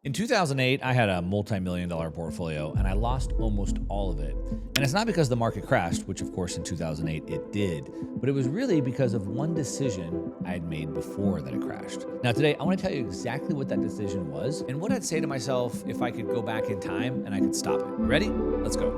In 2008, I had a multi-million dollar portfolio and I lost almost all of it. And it's not because the market crashed, which of course in 2008 it did, but it was really because of one decision I had made before that it crashed. Now today, I want to tell you exactly what that decision was and what I'd say to myself if I could go back in time and I could stop it. Ready? Let's go.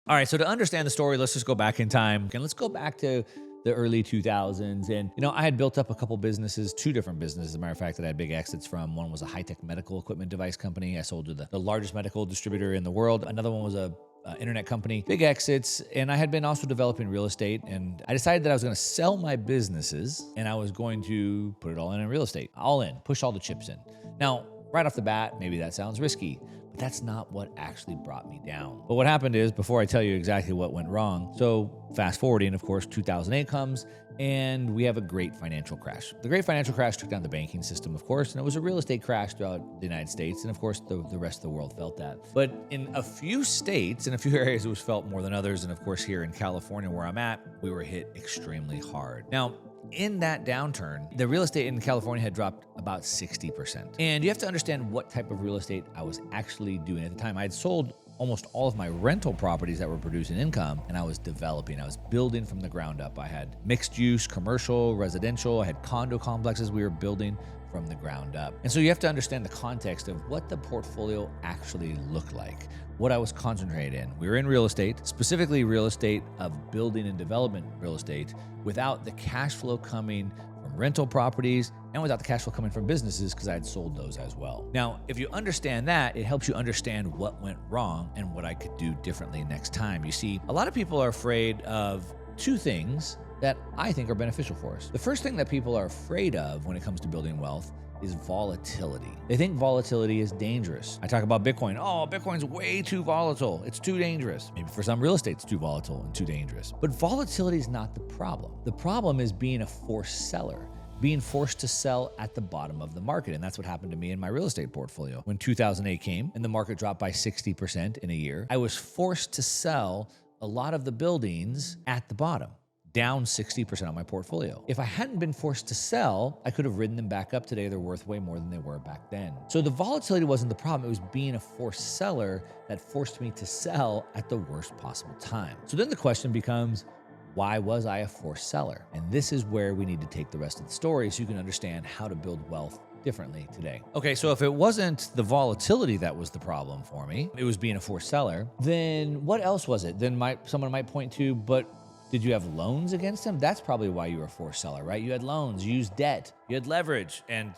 All right, so to understand the story, let's just go back in time and let's go back to the early 2000s. And, I had built up a couple businesses, two different businesses, as a matter of fact, that I had big exits from. One was a high-tech medical equipment device company. I sold to the largest medical distributor in the world. Another one was a internet company, big exits. And I had been also developing real estate. And I decided that I was going to sell my businesses and I was going to put it all in real estate, all in, push all the chips in. Now, right off the bat, maybe that sounds risky, but that's not what actually brought me down. But what happened is, before I tell you exactly what went wrong, so fast forwarding, of course, 2008 comes and we have a great financial crash. The great financial crash took down the banking system, of course, and it was a real estate crash throughout the United States. And of course, the rest of the world felt that. But in a few states, in a few areas, it was felt more than others. And of course, here in California, where I'm at, we were hit extremely hard. Now, in that downturn, the real estate in California had dropped about 60%. And you have to understand what type of real estate I was actually doing at the time. I had sold almost all of my rental properties that were producing income, and I was developing. I was building from the ground up. I had mixed use, commercial, residential. I had condo complexes we were building from the ground up. And so you have to understand the context of what the portfolio actually looked like, what I was concentrated in. We were in real estate, specifically real estate of building and development real estate, without the cash flow coming from rental properties and without the cash flow coming from businesses, because I had sold those as well. Now, if you understand that, it helps you understand what went wrong and what I could do differently next time. You see, a lot of people are afraid of two things that I think are beneficial for us. The first thing that people are afraid of when it comes to building wealth is volatility. They think volatility is dangerous. I talk about Bitcoin. Oh, Bitcoin's way too volatile. It's too dangerous. Maybe for some real estate, it's too volatile and too dangerous. But volatility is not the problem. The problem is being a forced seller, being forced to sell at the bottom of the market. And that's what happened to me in my real estate portfolio. When 2008 came and the market dropped by 60% in a year, I was forced to sell a lot of the buildings at the bottom, down 60% on my portfolio. If I hadn't been forced to sell, I could have ridden them back up today. They're worth way more than they were back then. So the volatility wasn't the problem. It was being a forced seller that forced me to sell at the worst possible time. So then the question becomes, why was I a forced seller? And this is where we need to take the rest of the story so you can understand how to build wealth differently today. Okay, so if it wasn't the volatility that was the problem for me, it was being a forced seller, then what else was it? Then someone might point to, but did you have loans against them? That's probably why you were a forced seller, right? You had loans, you used debt, you had leverage. And,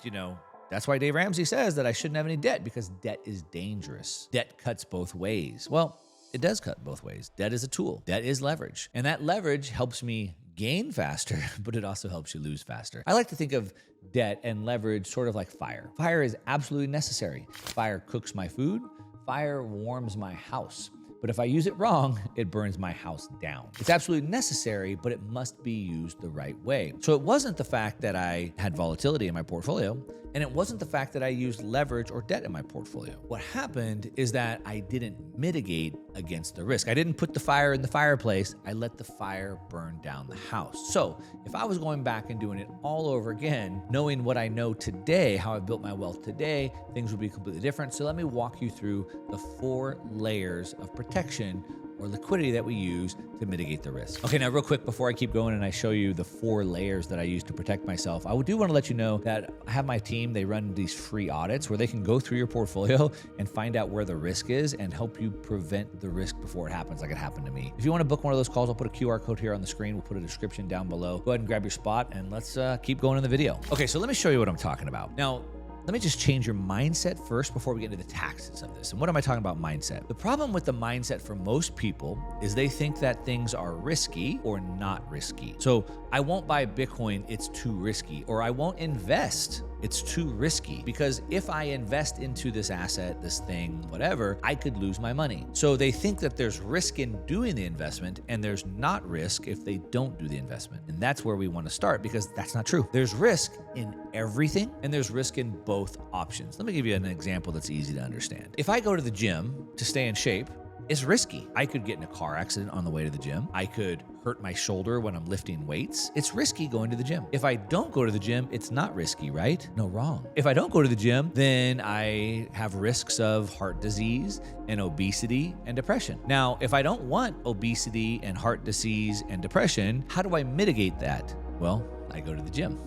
that's why Dave Ramsey says that I shouldn't have any debt, because debt is dangerous. Debt cuts both ways. Well, it does cut both ways. Debt is a tool. Debt is leverage. And that leverage helps me gain faster, but it also helps you lose faster. I like to think of debt and leverage sort of like fire. Fire is absolutely necessary. Fire cooks my food. Fire warms my house. But if I use it wrong, it burns my house down. It's absolutely necessary, but it must be used the right way. So it wasn't the fact that I had volatility in my portfolio, and it wasn't the fact that I used leverage or debt in my portfolio. What happened is that I didn't mitigate against the risk. I didn't put the fire in the fireplace. I let the fire burn down the house. So if I was going back and doing it all over again, knowing what I know today, how I've built my wealth today, things would be completely different. So let me walk you through the 4 layers of protection or liquidity that we use to mitigate the risk. Okay, now real quick before I keep going and I show you the 4 layers that I use to protect myself, I do want to let you know that I have my team, they run these free audits where they can go through your portfolio and find out where the risk is and help you prevent the risk before it happens, like it happened to me. If you want to book one of those calls, I'll put a QR code here on the screen. We'll put a description down below. Go ahead and grab your spot and let's keep going in the video. Okay, so let me show you what I'm talking about. Now, let me just change your mindset first before we get into the tactics of this. And what am I talking about mindset? The problem with the mindset for most people is they think that things are risky or not risky. So I won't buy Bitcoin, it's too risky. Or I won't invest, it's too risky. Because if I invest into this asset, this thing, whatever, I could lose my money. So they think that there's risk in doing the investment and there's not risk if they don't do the investment. And that's where we want to start, because that's not true. There's risk in everything and there's risk in both options. Let me give you an example that's easy to understand. If I go to the gym to stay in shape, is risky. I could get in a car accident on the way to the gym. I could hurt my shoulder when I'm lifting weights. It's risky going to the gym. If I don't go to the gym, it's not risky, right? No, wrong. If I don't go to the gym, then I have risks of heart disease and obesity and depression. Now, if I don't want obesity and heart disease and depression, how do I mitigate that? Well, I go to the gym.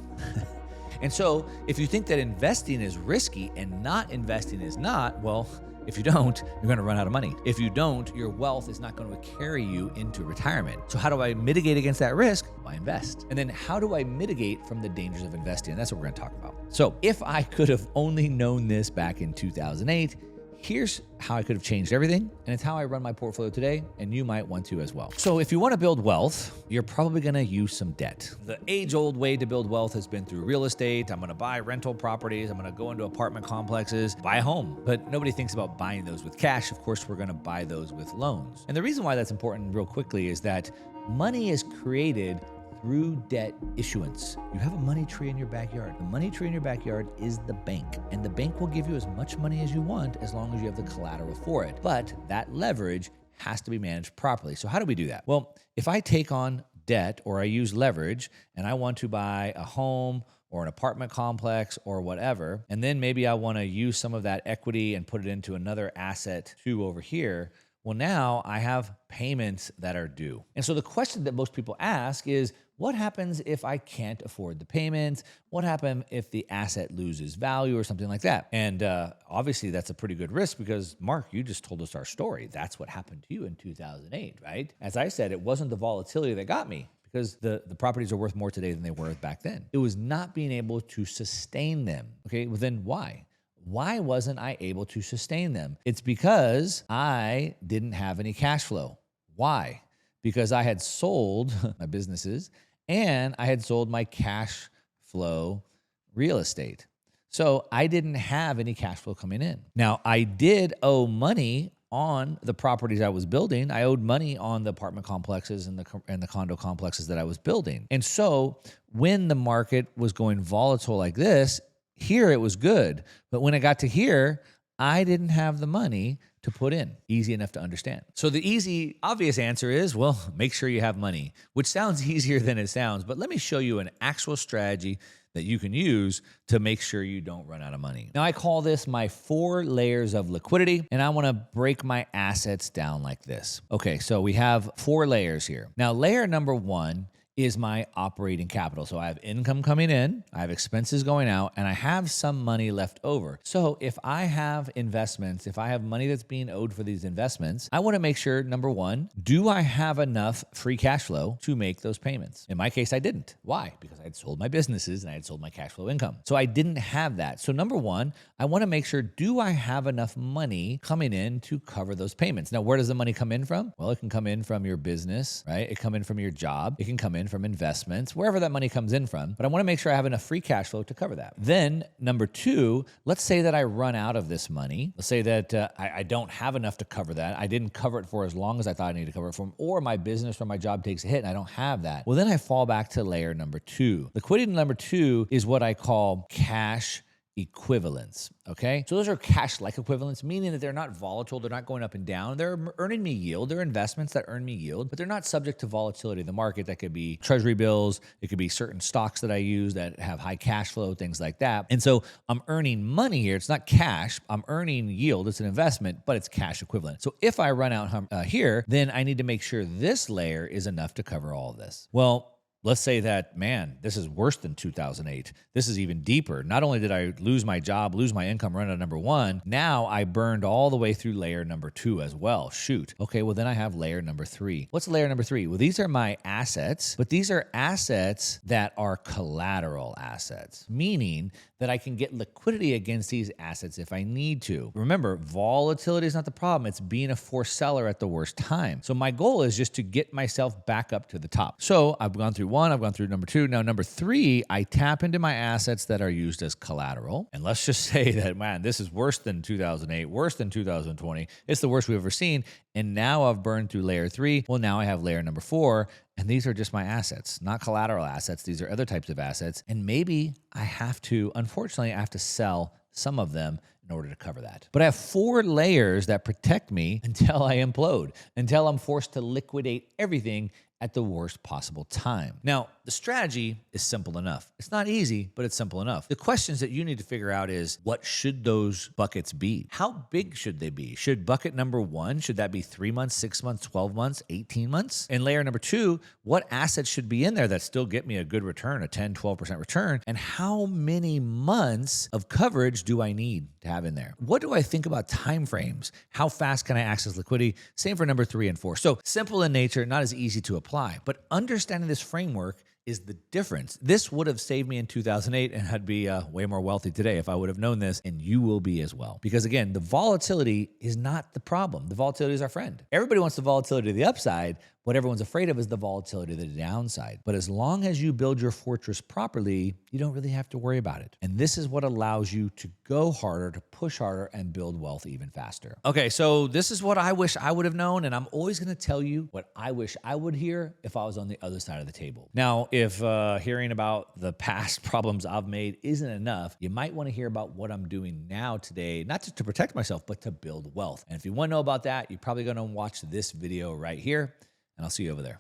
And so if you think that investing is risky and not investing is not, well, if you don't, you're going to run out of money. If you don't, your wealth is not going to carry you into retirement. So how do I mitigate against that risk? Well, I invest. And then how do I mitigate from the dangers of investing? And that's what we're going to talk about. So if I could have only known this back in 2008, here's how I could have changed everything, and it's how I run my portfolio today, and you might want to as well. So if you want to build wealth, you're probably going to use some debt. The age-old way to build wealth has been through real estate. I'm going to buy rental properties. I'm going to go into apartment complexes, buy a home. But nobody thinks about buying those with cash. Of course, we're going to buy those with loans. And the reason why that's important real quickly is that money is created through debt issuance. You have a money tree in your backyard. The money tree in your backyard is the bank, and the bank will give you as much money as you want as long as you have the collateral for it. But that leverage has to be managed properly. So how do we do that? Well, if I take on debt or I use leverage and I want to buy a home or an apartment complex or whatever, and then maybe I want to use some of that equity and put it into another asset too over here, well, now I have payments that are due. And so the question that most people ask is, what happens if I can't afford the payments? What happens if the asset loses value or something like that? And obviously that's a pretty good risk because, Mark, you just told us our story. That's what happened to you in 2008, right? As I said, it wasn't the volatility that got me, because the properties are worth more today than they were back then. It was not being able to sustain them. Okay, well then why? Why wasn't I able to sustain them? It's because I didn't have any cash flow. Why? Because I had sold my businesses and I had sold my cash flow real estate. So I didn't have any cash flow coming in. Now, I did owe money on the properties I was building. I owed money on the apartment complexes and the condo complexes that I was building. And so when the market was going volatile like this, here it was good. But when I got to here, I didn't have the money to put in. Easy enough to understand. So the easy, obvious answer is, well, make sure you have money, which sounds easier than it sounds. But let me show you an actual strategy that you can use to make sure you don't run out of money. Now, I call this my 4 layers of liquidity, and I want to break my assets down like this. Okay, so we have 4 layers here. Now, layer number 1 is my operating capital. So I have income coming in, I have expenses going out, and I have some money left over. So if I have investments, if I have money that's being owed for these investments, I want to make sure, number 1, do I have enough free cash flow to make those payments? In my case, I didn't. Why? Because I had sold my businesses and I had sold my cash flow income. So I didn't have that. So number 1, I want to make sure, do I have enough money coming in to cover those payments? Now, where does the money come in from? Well, it can come in from your business, right? It can come in from your job. It can come in from investments, wherever that money comes in from. But I want to make sure I have enough free cash flow to cover that. Then number 2, let's say that I run out of this money. Let's say that I don't have enough to cover that. I didn't cover it for as long as I thought I needed to cover it for, or my business or my job takes a hit and I don't have that. Well, then I fall back to layer number 2. Liquidity number 2 is what I call cash equivalents. Okay. So those are cash-like equivalents, meaning that they're not volatile. They're not going up and down. They're earning me yield. They're investments that earn me yield, but they're not subject to volatility in the market. That could be treasury bills. It could be certain stocks that I use that have high cash flow, things like that. And so I'm earning money here. It's not cash. I'm earning yield. It's an investment, but it's cash equivalent. So if I run out here, then I need to make sure this layer is enough to cover all of this. Well, let's say that, man, this is worse than 2008. This is even deeper. Not only did I lose my job, lose my income, run out of number 1, now I burned all the way through layer number 2 as well. Shoot. Okay, well then I have layer number 3. What's layer number 3? Well, these are my assets, but these are assets that are collateral assets, meaning that I can get liquidity against these assets if I need to. Remember, volatility is not the problem. It's being a forced seller at the worst time. So my goal is just to get myself back up to the top. So I've gone through 1, I've gone through number 2. Now, number 3, I tap into my assets that are used as collateral. And let's just say that, man, this is worse than 2008, worse than 2020. It's the worst we've ever seen. And now I've burned through layer 3. Well, now I have layer number 4. And these are just my assets, not collateral assets. These are other types of assets. And maybe I have to, unfortunately, I have to sell some of them in order to cover that. But I have 4 layers that protect me until I implode, until I'm forced to liquidate everything at the worst possible time. Now, the strategy is simple enough. It's not easy, but it's simple enough. The questions that you need to figure out is, what should those buckets be? How big should they be? Should bucket number 1, should that be 3 months, 6 months, 12 months, 18 months? And layer number 2, what assets should be in there that still get me a good return, a 10, 12% return? And how many months of coverage do I need to have in there? What do I think about timeframes? How fast can I access liquidity? Same for number 3 and 4. So simple in nature, not as easy to apply, but understanding this framework is the difference. This would have saved me in 2008, and I'd be way more wealthy today if I would have known this, and you will be as well. Because again, the volatility is not the problem. The volatility is our friend. Everybody wants the volatility to the upside. What everyone's afraid of is the volatility to the downside. But as long as you build your fortress properly, you don't really have to worry about it. And this is what allows you to go harder, to push harder, and build wealth even faster. Okay, so this is what I wish I would have known, and I'm always going to tell you what I wish I would hear if I was on the other side of the table. Now, if hearing about the past problems I've made isn't enough, you might want to hear about what I'm doing now today, not just to protect myself, but to build wealth. And if you want to know about that, you're probably going to watch this video right here, and I'll see you over there.